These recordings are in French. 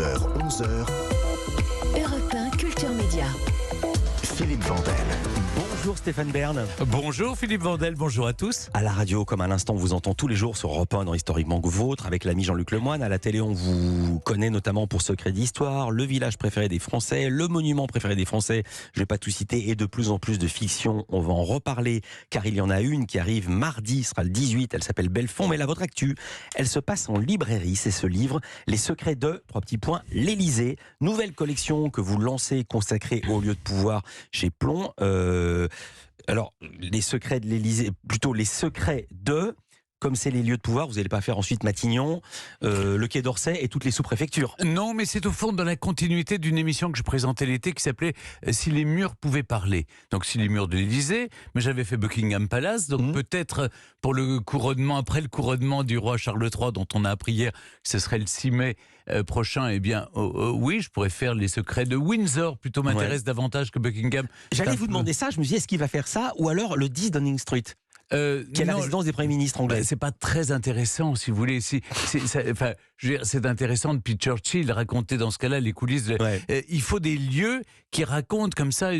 9h, 11h, Europe 1 Culture Média. Philippe Vandel. Bonjour Stéphane Bern. Bonjour Philippe Vandel, bonjour à tous. À la radio, comme à l'instant, on vous entend tous les jours sur Europe 1 dans Historiquement Vôtre avec l'ami Jean-Luc Lemoyne. À la télé, on vous connaît notamment pour Secret d'Histoire, le village préféré des Français, le monument préféré des Français. Je ne vais pas tout citer et de plus en plus de fiction. On va en reparler car il y en a une qui arrive mardi, ce sera le 18. Elle s'appelle Belfond. Mais là, votre actu, elle se passe en librairie. C'est ce livre, Les secrets de, l'Élysée. Nouvelle collection que vous lancez consacrée au lieu de pouvoir chez Plomb. Alors, les secrets de l'Élysée, plutôt les secrets de, comme c'est les lieux de pouvoir, vous n'allez pas faire ensuite Matignon, le Quai d'Orsay et toutes les sous-préfectures. Non, mais c'est au fond dans la continuité d'une émission que je présentais l'été qui s'appelait Si les murs pouvaient parler. Donc, si les murs de l'Élysée, mais j'avais fait Buckingham Palace, donc peut-être pour le couronnement, après le couronnement du roi Charles III, dont on a appris hier, ce serait le 6 mai prochain, eh bien, oui, je pourrais faire les secrets de Windsor, plutôt m'intéresse davantage que Buckingham. J'allais vous demander ça, je me suis dit, est-ce qu'il va faire ça, ou alors le 10 Downing Street qui est la résidence des premiers ministres anglais. C'est pas très intéressant, si vous voulez. C'est intéressant depuis Churchill raconter dans ce cas-là les coulisses. Il faut des lieux qui racontent comme ça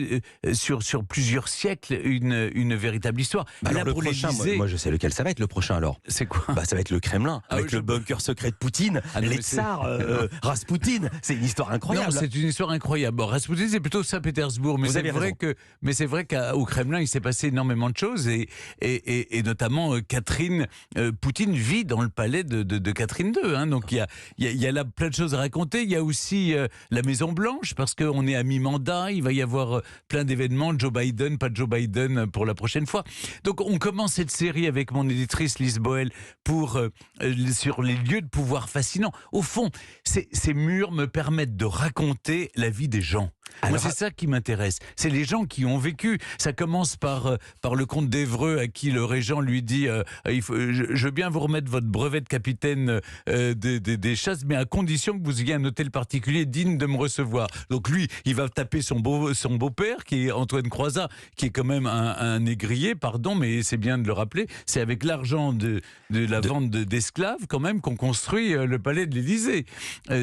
sur plusieurs siècles une véritable histoire. Alors le prochain, moi je sais lequel ça va être le prochain alors. C'est quoi? Ça va être le Kremlin avec le bunker secret de Poutine, les tsars, Raspoutine. C'est une histoire incroyable. Non, c'est une histoire incroyable. Bon, Raspoutine, c'est plutôt Saint-Pétersbourg, mais c'est vrai qu'au Kremlin, il s'est passé énormément de choses et notamment Catherine Poutine vit dans le palais de Catherine II. Hein, donc il y a là plein de choses à raconter. Il y a aussi la Maison Blanche parce qu'on est à mi-mandat. Il va y avoir plein d'événements. Joe Biden, pas Joe Biden pour la prochaine fois. Donc on commence cette série avec mon éditrice Lise Boel sur les lieux de pouvoir fascinants. Au fond, ces murs me permettent de raconter la vie des gens. Moi, c'est ça qui m'intéresse. C'est les gens qui ont vécu. Ça commence par le comte d'Évreux à qui le régent lui dit je veux bien vous remettre votre brevet de capitaine des chasses, mais à condition que vous ayez un hôtel particulier digne de me recevoir. Donc lui, il va taper son beau-père, qui est Antoine Croizat, qui est quand même un négrier, pardon, mais c'est bien de le rappeler. C'est avec l'argent de la vente d'esclaves, quand même, qu'on construit le palais de l'Élysée.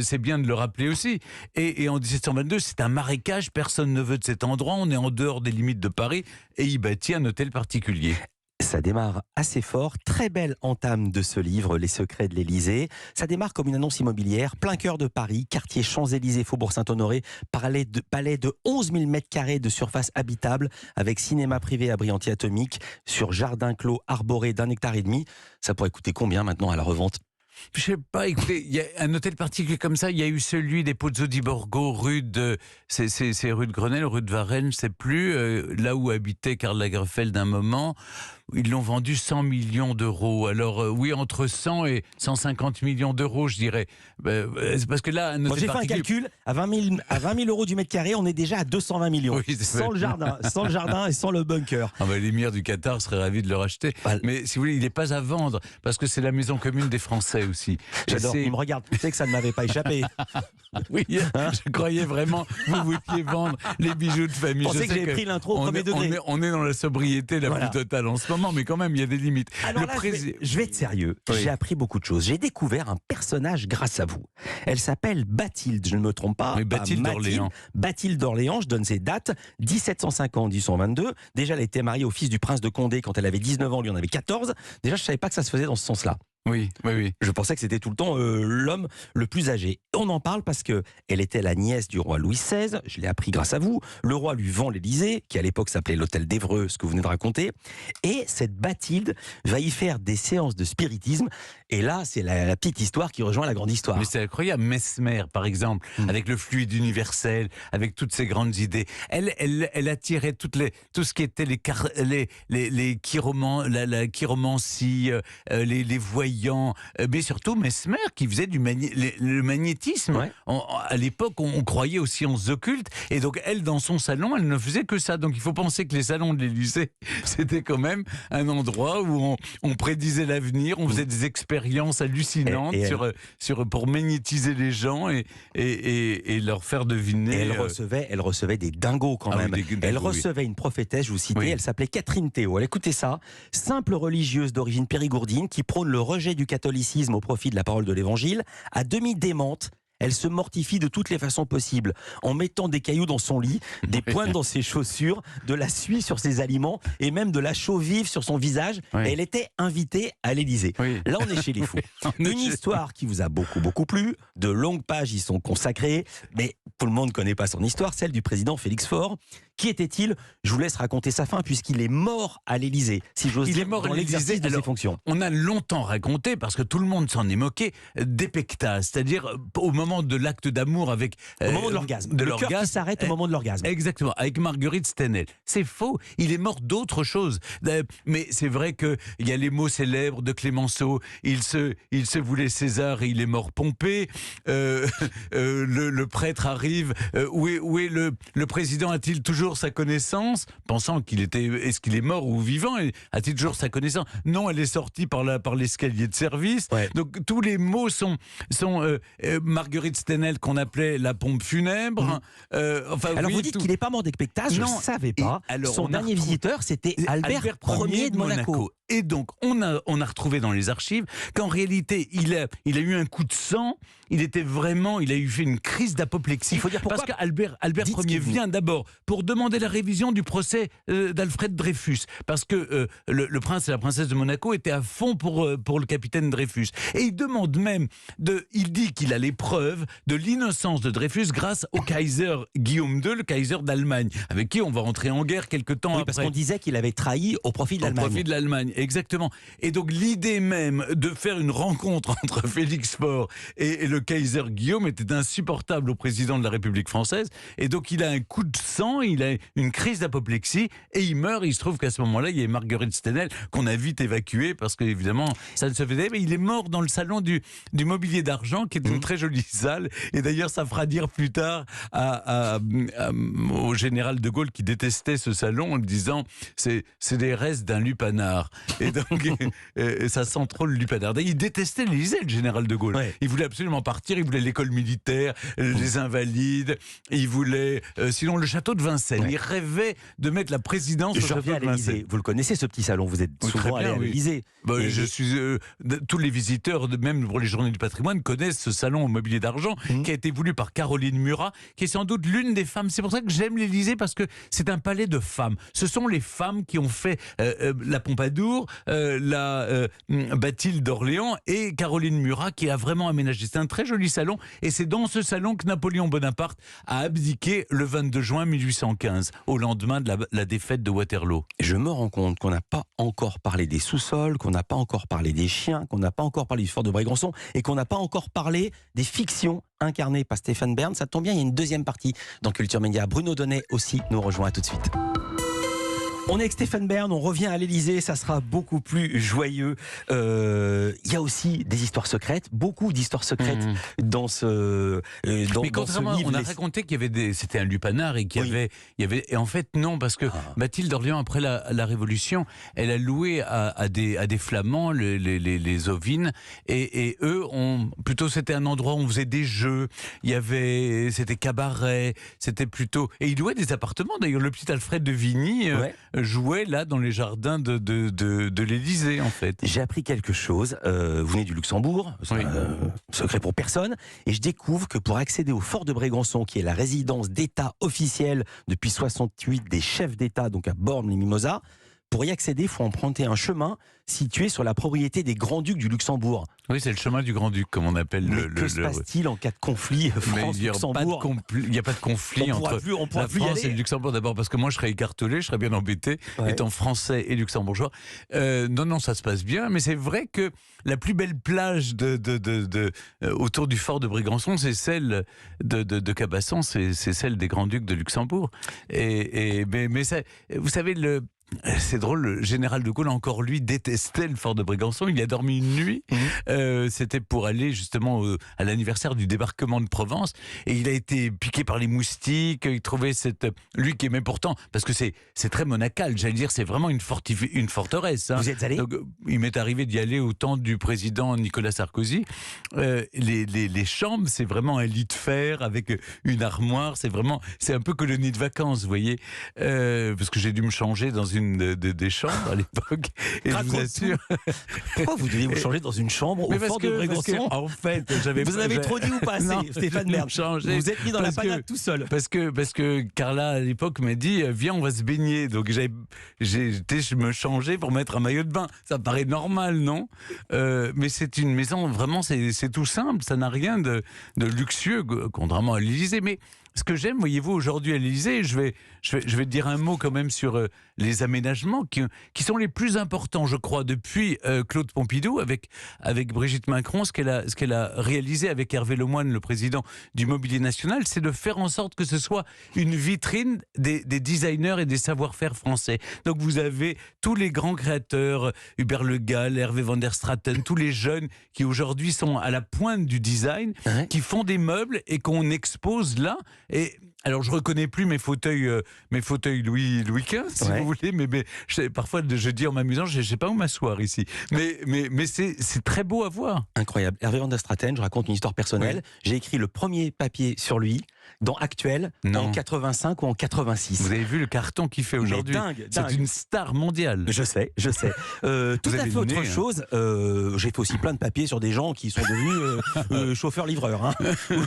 C'est bien de le rappeler aussi. Et en 1722, c'est un marécage, personne ne veut de cet endroit, on est en dehors des limites de Paris, et il bâtit un hôtel particulier. Ça démarre assez fort, très belle entame de ce livre, Les secrets de l'Élysée. Ça démarre comme une annonce immobilière, plein cœur de Paris, quartier Champs-Élysées, Faubourg Saint-Honoré, palais de 11 000 m² de surface habitable, avec cinéma privé à bris anti-atomique, sur jardin clos arboré d'1,5 hectare. Ça pourrait coûter combien maintenant à la revente ? Je sais pas, écoutez, il y a un hôtel particulier comme ça, il y a eu celui des Pozzo di Borgo, rue de Grenelle, rue de Varennes, je sais plus, là où habitait Karl Lagerfeld d'un moment. Ils l'ont vendu 100 millions d'euros. Alors oui, entre 100 et 150 millions d'euros, je dirais. C'est parce que là, j'ai fait un calcul, à 20 000 euros du mètre carré, on est déjà à 220 millions. Oui, sans le jardin et sans le bunker. L'émir du Qatar serait ravi de le racheter. Mais si vous voulez, il n'est pas à vendre, parce que c'est la maison commune des Français aussi. J'adore, il me regarde, tu sais que ça ne m'avait pas échappé. Oui, je croyais vraiment que vous vouliez vendre les bijoux de famille. Je sais que j'ai pris l'intro au premier degré. On est dans la sobriété la plus totale en ce moment, mais quand même, il y a des limites. Alors je vais être sérieux. Oui. J'ai appris beaucoup de choses. J'ai découvert un personnage grâce à vous. Elle s'appelle Bathilde, je ne me trompe pas. Oui, Bathilde d'Orléans. Bathilde d'Orléans, je donne ses dates. 1750, 1822. Déjà, elle était mariée au fils du prince de Condé quand elle avait 19 ans, lui en avait 14. Déjà, je ne savais pas que ça se faisait dans ce sens-là. Oui. Je pensais que c'était tout le temps l'homme le plus âgé. On en parle parce que elle était la nièce du roi Louis XVI. Je l'ai appris grâce à vous. Le roi lui vend l'Élysée, qui à l'époque s'appelait l'hôtel d'Évreux, ce que vous venez de raconter. Et cette Bathilde va y faire des séances de spiritisme. Et là, c'est la petite histoire qui rejoint la grande histoire. Mais c'est incroyable. Mesmer, par exemple, avec le fluide universel, avec toutes ces grandes idées. Elle attirait tout ce qui était la chiromancie, les voyants, mais surtout Mesmer qui faisait le magnétisme. Ouais. À l'époque, on croyait aux sciences occultes, et donc elle, dans son salon, elle ne faisait que ça. Donc il faut penser que les salons de l'Élysée, c'était quand même un endroit où on prédisait l'avenir, on faisait des expériences hallucinantes pour magnétiser les gens et leur faire deviner. Et elle recevait des dingos quand même. Oui, elle recevait une prophétesse, je vous citais, elle s'appelait Catherine Théo. Elle écoutait ça, simple religieuse d'origine périgourdine qui prône le rejet du catholicisme au profit de la parole de l'évangile, à demi démente. Elle se mortifie de toutes les façons possibles, en mettant des cailloux dans son lit, des pointes dans ses chaussures, de la suie sur ses aliments et même de la chaux vive sur son visage. Oui. Et elle était invitée à l'Élysée. Oui. Là, on est chez les fous. Une histoire qui vous a beaucoup plu. De longues pages y sont consacrées, mais tout le monde ne connaît pas son histoire, celle du président Félix Faure. Qui était-il? Je vous laisse raconter sa fin, puisqu'il est mort à l'Élysée, si j'ose dire, dans l'exercice de ses fonctions. On a longtemps raconté, parce que tout le monde s'en est moqué, d'épectase, c'est-à-dire au moment de l'acte d'amour avec... Au moment de l'orgasme. Le cœur qui s'arrête au moment de l'orgasme. Exactement, avec Marguerite Stenel. C'est faux, il est mort d'autre chose. Mais c'est vrai qu'il y a les mots célèbres de Clémenceau, il se voulait César et il est mort Pompée. Le prêtre arrive, où est le président a-t-il toujours sa connaissance, pensant qu'il était, est-ce qu'il est mort ou vivant, a-t-il toujours sa connaissance? Non, elle est sortie par l'escalier de service. Ouais. Donc tous les mots sont Marguerite Stenel qu'on appelait la pompe funèbre. Alors oui, vous dites qu'il n'est pas mort d'épectase, je ne savais pas. Alors, son dernier visiteur, c'était Albert Ier de Monaco. Et donc, on a retrouvé dans les archives qu'en réalité, il a eu un coup de sang. Il a eu fait une crise d'apoplexie. Il faut dire pourquoi. Parce qu'Albert Ier vient d'abord pour demander la révision du procès d'Alfred Dreyfus. Parce que le prince et la princesse de Monaco étaient à fond pour le capitaine Dreyfus. Et il demande même, il dit qu'il a les preuves de l'innocence de Dreyfus grâce au Kaiser Guillaume II, le Kaiser d'Allemagne, avec qui on va rentrer en guerre quelque temps après. Parce qu'on disait qu'il avait trahi au profit de l'Allemagne. Au profit de l'Allemagne, exactement. Et donc l'idée même de faire une rencontre entre Félix Faure et le Kaiser Guillaume était insupportable au président de la République française. Et donc il a un coup de sang, il a une crise d'apoplexie et il meurt. Il se trouve qu'à ce moment-là, il y a Marguerite Stenel qu'on a vite évacuée parce qu'évidemment, ça ne se faisait. Mais il est mort dans le salon du mobilier d'argent, qui est une très jolie salle. Et d'ailleurs, ça fera dire plus tard au général de Gaulle qui détestait ce salon en disant c'est des restes d'un lupanar. Et donc, ça sent trop le lupanar. Il détestait l'Élysée, le général de Gaulle. Ouais. Il voulait absolument partir, il voulait l'école militaire, les invalides, il voulait, sinon le château de Vincennes. Ouais. Il rêvait de mettre la présidence au château de Vincennes. Vous le connaissez, ce petit salon, vous êtes souvent allé à l'Élysée. Tous les visiteurs, même pour les journées du patrimoine, connaissent ce salon au mobilier d'argent qui a été voulu par Caroline Murat, qui est sans doute l'une des femmes. C'est pour ça que j'aime l'Élysée, parce que c'est un palais de femmes. Ce sont les femmes qui ont fait la Pompadour, la Bathilde d'Orléans et Caroline Murat qui a vraiment aménagé. C'est un très joli salon et c'est dans ce salon que Napoléon Bonaparte a abdiqué le 22 juin 1815, au lendemain de la défaite de Waterloo. Je me rends compte qu'on n'a pas encore parlé des sous-sols, qu'on n'a pas encore parlé des chiens, qu'on n'a pas encore parlé du fort de Brégançon et qu'on n'a pas encore parlé des fictions incarnées par Stéphane Bern. Ça tombe bien, il y a une deuxième partie dans Culture Média. Bruno Donnet aussi nous rejoint. À tout de suite. On est avec Stéphane Bern, on revient à l'Élysée, ça sera beaucoup plus joyeux. Il y a aussi des histoires secrètes, beaucoup d'histoires secrètes dans ce Mais contrairement, livre. On a raconté qu'il y avait c'était un lupanar et qu'il y avait et en fait non, parce que Bathilde d'Orléans, après la Révolution, elle a loué à des Flamands les ovines et eux c'était un endroit où on faisait des jeux, c'était cabaret, c'était plutôt, et ils louaient des appartements. D'ailleurs, le petit Alfred de Vigny jouait là dans les jardins de l'Élysée, en fait. J'ai appris quelque chose. Vous venez du Luxembourg, secret pour personne, et je découvre que pour accéder au fort de Brégançon, qui est la résidence d'État officielle depuis 68 des chefs d'État, donc à Bormes-les-Mimosas, pour y accéder, il faut emprunter un chemin situé sur la propriété des Grands-Ducs du Luxembourg. Oui, c'est le chemin du Grand-Duc, comme on appelle que se passe-t-il en cas de conflit France-Luxembourg? Il n'y a pas de conflit entre la France et le Luxembourg. D'abord parce que moi, je serais écartelé, je serais bien embêté, étant français et luxembourgeois. Non, ça se passe bien, mais c'est vrai que la plus belle plage autour du fort de Brégançon, c'est celle de Cabasson, c'est celle des Grands-Ducs de Luxembourg. Mais ça, vous savez, c'est drôle, le général de Gaulle, encore lui, détestait le fort de Brégançon. Il y a dormi une nuit. C'était pour aller justement à l'anniversaire du débarquement de Provence. Et il a été piqué par les moustiques. Il trouvait lui qui aimait pourtant, parce que c'est très monacal, j'allais dire, c'est vraiment une forteresse. Hein. Vous êtes allé? Donc, il m'est arrivé d'y aller au temps du président Nicolas Sarkozy. Les chambres, c'est vraiment un lit de fer avec une armoire. C'est un peu colonie de vacances, vous voyez. Parce que j'ai dû me changer dans une une des chambres à l'époque. Et je vous assure. Pourquoi vous deviez vous changer dans une chambre au fond de Brégançon? En fait, vous en avez trop dit ou pas assez, non, Stéphane Bern? Vous vous êtes mis dans la panade tout seul. Parce que Carla, à l'époque, m'a dit viens, on va se baigner. Donc je me changeais pour mettre un maillot de bain. Ça paraît normal, non? Mais c'est une maison, vraiment, c'est tout simple. Ça n'a rien de luxueux, contrairement à l'Élysée. Mais ce que j'aime, voyez-vous, aujourd'hui à l'Élysée, je vais dire un mot quand même sur les aménagements qui sont les plus importants, je crois, depuis Claude Pompidou avec Brigitte Macron. Ce qu'elle a réalisé avec Hervé Lemoine, le président du Mobilier National, c'est de faire en sorte que ce soit une vitrine des designers et des savoir-faire français. Donc vous avez tous les grands créateurs, Hubert Le Gall, Hervé van der Straten, tous les jeunes qui aujourd'hui sont à la pointe du design, qui font des meubles et qu'on expose là. Et alors je reconnais plus mes fauteuils Louis XV, si vous voulez, mais parfois je dis en m'amusant, je sais pas où m'asseoir ici. Mais c'est très beau à voir. Incroyable. Hervé van der Straten, je raconte une histoire personnelle. Oui. J'ai écrit le premier papier sur lui dans Actuel en 85 ou en 86. Vous avez vu le carton qu'il fait aujourd'hui? C'est une star mondiale. Je sais. Tout à fait autre chose. J'ai fait aussi plein de papiers sur des gens qui sont devenus chauffeurs-livreurs,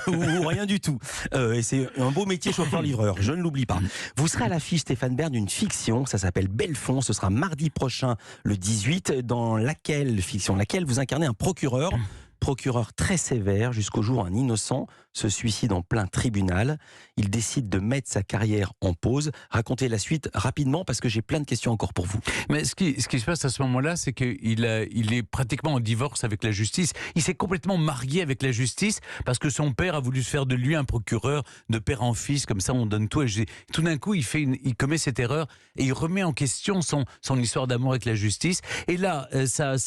ou rien du tout. Et c'est un beau métier, chauffeur-livreur. Je ne l'oublie pas. Vous serez à l'affiche, Stéphane Bern, d'une fiction. Ça s'appelle Belfond. Ce sera mardi prochain, le 18, dans laquelle vous incarnez un procureur très sévère, jusqu'au jour où un innocent se suicide en plein tribunal. Il décide de mettre sa carrière en pause. Racontez la suite rapidement, parce que j'ai plein de questions encore pour vous. Mais ce qui se passe à ce moment-là, c'est qu'il est pratiquement en divorce avec la justice. Il s'est complètement marié avec la justice parce que son père a voulu faire de lui un procureur de père en fils, comme ça on donne tout. Et tout d'un coup, il commet cette erreur et il remet en question son histoire d'amour avec la justice. Et là, sa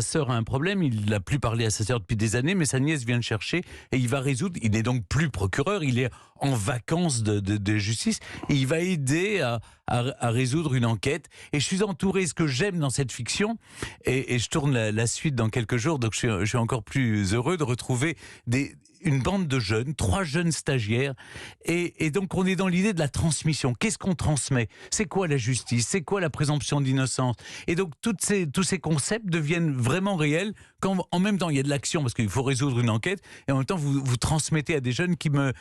sœur a un problème. Il n'a plus parlé à sa sœur depuis des années, mais sa nièce vient le chercher et il va résoudre. Il n'est donc plus procureur, il est en vacances de justice et il va aider à résoudre une enquête. Et je suis entouré, ce que j'aime dans cette fiction, et je tourne la suite dans quelques jours, donc je suis encore plus heureux de retrouver une bande de jeunes, 3 jeunes stagiaires, et donc on est dans l'idée de la transmission. Qu'est-ce qu'on transmet? C'est quoi la justice? C'est quoi la présomption d'innocence? Et donc tous ces concepts deviennent vraiment réels quand en même temps il y a de l'action, parce qu'il faut résoudre une enquête, et en même temps vous transmettez à des jeunes qui me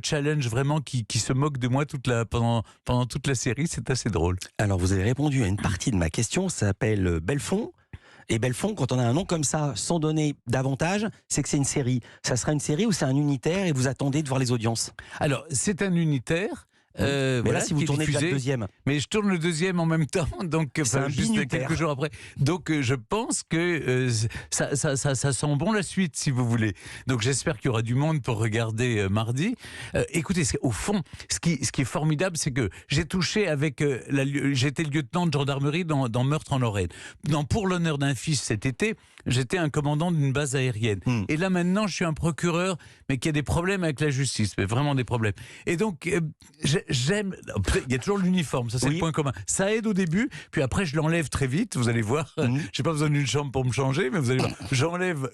challenge vraiment, qui se moquent de moi pendant toute la série. C'est assez drôle. Alors vous avez répondu à une partie de ma question, ça s'appelle Belfond. Et Belfond, quand on a un nom comme ça, sans donner davantage, c'est que c'est une série. Ça sera une série ou c'est un unitaire et vous attendez de voir les audiences? Alors, c'est un unitaire. Mais voilà, là, si vous tournez déjà le deuxième. Mais je tourne le deuxième en même temps, donc juste quelques jours après. Donc je pense que ça sent bon la suite, si vous voulez. Donc j'espère qu'il y aura du monde pour regarder mardi. Écoutez, au fond, ce qui est formidable, c'est que j'ai touché avec j'étais lieutenant de gendarmerie dans Meurtre en Lorraine. Pour l'honneur d'un fils cet été, j'étais un commandant d'une base aérienne. Et là maintenant, je suis un procureur, mais qui a des problèmes avec la justice, mais vraiment des problèmes. Et donc j'aime. Il y a toujours l'uniforme, ça c'est le point commun. Ça aide au début, puis après je l'enlève très vite. Vous allez voir, j'ai pas besoin d'une chambre pour me changer, mais vous allez voir, j'enlève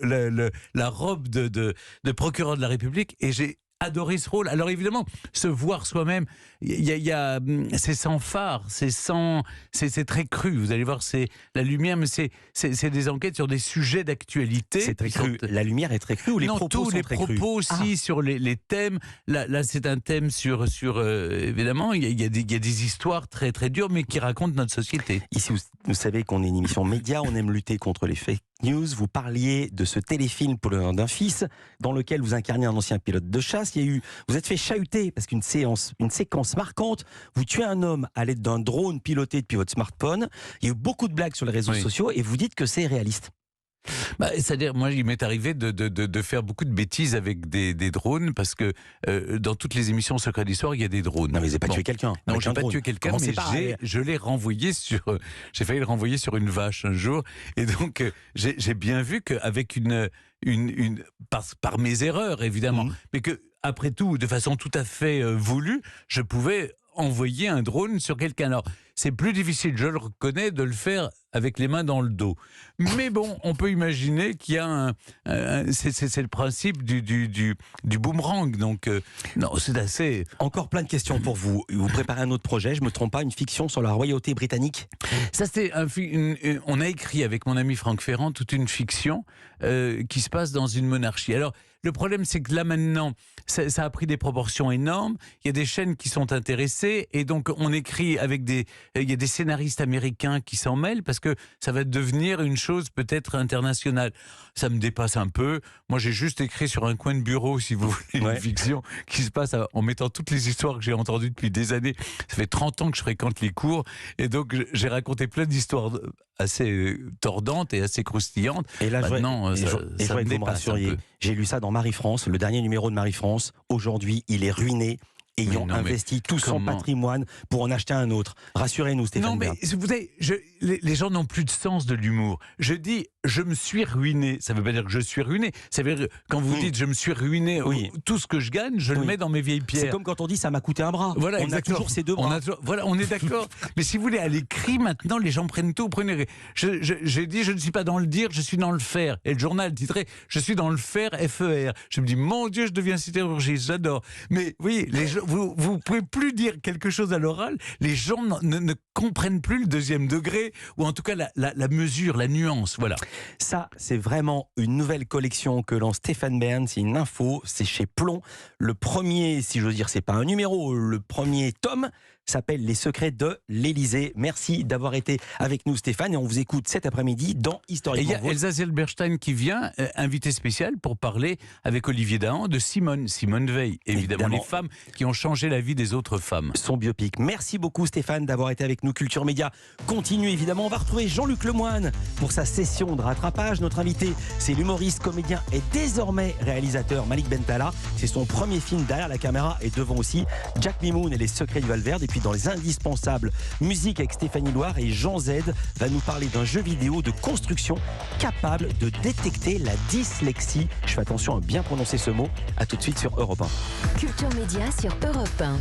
la robe de procureur de la République et j'ai adoré ce rôle. Alors évidemment, se voir soi-même, c'est sans phare, c'est très cru. Vous allez voir, c'est la lumière, mais c'est des enquêtes sur des sujets d'actualité. C'est très cru. La lumière est très crue ou les propos sont très crus? Les propos aussi, sur les thèmes. Là, c'est un thème sur évidemment, il y a des histoires très très dures, mais qui racontent notre société. Ici, vous savez qu'on est une émission média, on aime lutter contre les fake news. Vous parliez de ce téléfilm Pour l'honneur d'un fils, dans lequel vous incarnez un ancien pilote de chasse. Vous êtes fait chahuter parce qu'une séquence marquante, vous tuez un homme à l'aide d'un drone piloté depuis votre smartphone. Il y a eu beaucoup de blagues sur les réseaux sociaux et vous dites que c'est réaliste. C'est-à-dire, moi, il m'est arrivé de faire beaucoup de bêtises avec des drones, parce que dans toutes les émissions Secret d'Histoire, il y a des drones. Non, mais vous n'avez pas tué quelqu'un. Non, je n'ai pas tué quelqu'un, mais je l'ai renvoyé j'ai failli le renvoyer sur une vache un jour. Et donc, j'ai bien vu qu'avec par mes erreurs, évidemment, mais que, après tout, de façon tout à fait voulue, je pouvais envoyer un drone sur quelqu'un. Alors, c'est plus difficile, je le reconnais, de le faire avec les mains dans le dos. Mais bon, on peut imaginer qu'il y a c'est le principe du boomerang. Donc, non, c'est assez... Encore plein de questions pour vous. Vous préparez un autre projet, je ne me trompe pas, une fiction sur la royauté britannique? Ça, on a écrit avec mon ami Franck Ferrand toute une fiction qui se passe dans une monarchie. Alors, le problème, c'est que là, maintenant, ça a pris des proportions énormes. Il y a des chaînes qui sont intéressées. Et donc, on écrit avec il y a des scénaristes américains qui s'en mêlent parce que ça va devenir une chose peut-être internationale. Ça me dépasse un peu. Moi, j'ai juste écrit sur un coin de bureau, si vous voulez, une fiction qui se passe en mettant toutes les histoires que j'ai entendues depuis des années. Ça fait 30 ans que je fréquente les cours. Et donc, j'ai raconté plein d'histoires assez tordantes et assez croustillantes. Et là, maintenant, ça me dépasse un peu. J'ai lu ça dans Marie-France, le dernier numéro de Marie-France. Aujourd'hui, il est ruiné, ayant investi tout son patrimoine pour en acheter un autre. Rassurez-nous, Stéphane. Non, mais vous savez, les gens n'ont plus de sens de l'humour. Je dis, je me suis ruiné. Ça ne veut pas dire que je suis ruiné. Ça veut dire que quand vous dites, je me suis ruiné, tout ce que je gagne, je le mets dans mes vieilles pierres. C'est comme quand on dit, ça m'a coûté un bras. Voilà, on a toujours ces deux bras. Voilà, on est d'accord. Mais si vous voulez, à l'écrit, maintenant, les gens prennent tout. J'ai dit, je ne suis pas dans le dire, je suis dans le faire. Et le journal titrait, je suis dans le faire, FER. Je me dis, mon Dieu, je deviens sidérurgiste, j'adore. Mais oui, vous ne pouvez plus dire quelque chose à l'oral. Les gens ne comprennent plus le deuxième degré, ou en tout cas la mesure, la nuance. Voilà. Ça, c'est vraiment une nouvelle collection que lance Stéphane Bern. C'est une info, c'est chez Plomb. Le premier, si j'ose dire, c'est pas un numéro, le premier tome s'appelle Les secrets de l'Élysée. Merci d'avoir été avec nous, Stéphane, et on vous écoute cet après-midi dans Historiquement Vôtre. Et il y a Elsa Zilberstein qui vient, invitée spéciale, pour parler avec Olivier Dahan de Simone Veil, évidemment, les femmes qui ont changé la vie des autres femmes. Son biopic. Merci beaucoup, Stéphane, d'avoir été avec nous. Culture Média continue, évidemment. On va retrouver Jean-Luc Lemoyne pour sa session de rattrapage. Notre invité, c'est l'humoriste, comédien et désormais réalisateur Malik Bentala. C'est son premier film derrière la caméra et devant aussi Jack Mimoun et les secrets du Val-Verde. Et puis dans les indispensables, musique avec Stéphanie Loire, et Jean Z va nous parler d'un jeu vidéo de construction capable de détecter la dyslexie. Je fais attention à bien prononcer ce mot. À tout de suite sur Europe 1. Culture Média sur Europe 1.